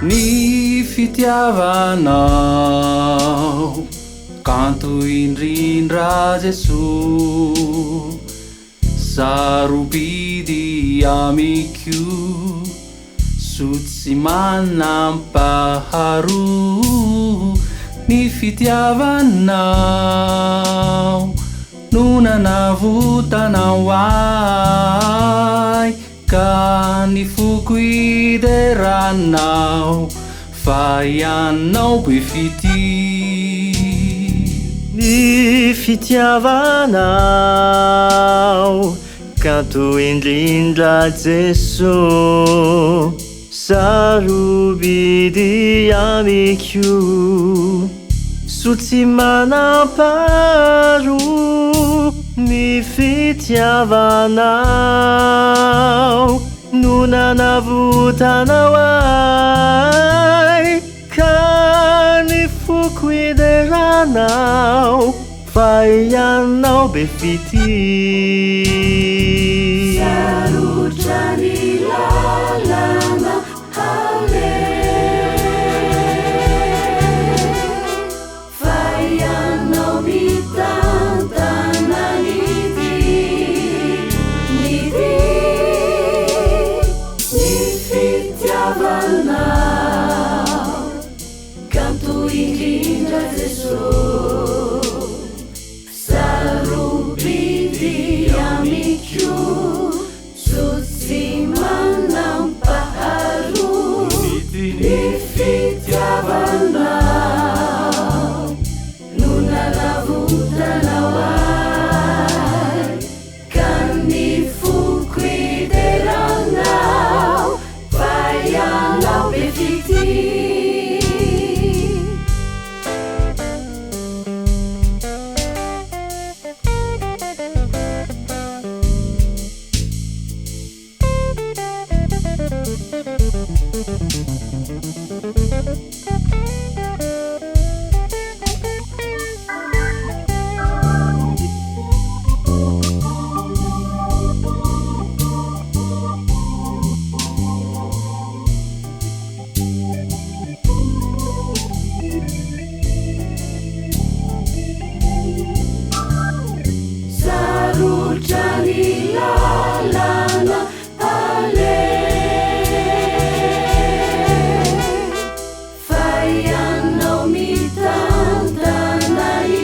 Ny fitiavanao kanto indrindra Jesosy, sarobidy amiko sotsy manampaharoa. Ny fitiavanao no nanavotanao ahy, ka ny foko ideranao fa ianao be fity. Ny fitiavanao kanto indrindra Jesosy, sarobidy amiko sotsy manampaharoa. Ny fitiavanao no nanavotanao ahy, ka ny foko ideranao fa ianao be fity. Sarotra ny lalana fa ianao mitantana ny fitiavanao kanto indrindra Jesosy, sarobidy amiko sotsy manampaharoa. Ny fitiavanao no nanavotanao ahy, ka ny foko ideranao fa ianao be fity. Sarotra ny lalana fa ianao mitantana ny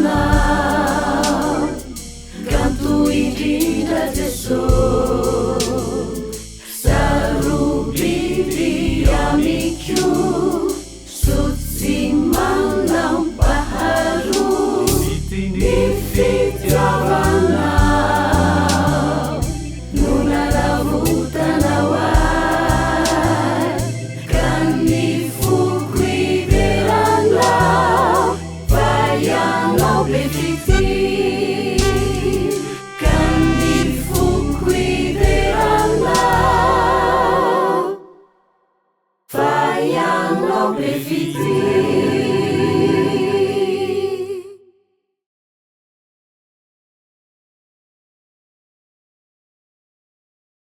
fitiavanao kanto indrindra Jesosy, sarobidy amiko sotsy manampaharoa. Ny fitiavanao no nanavotanao ahy, ka ny foko ideranao fa ianao be fity. Ka ny foko ideranao fa ianao be fity.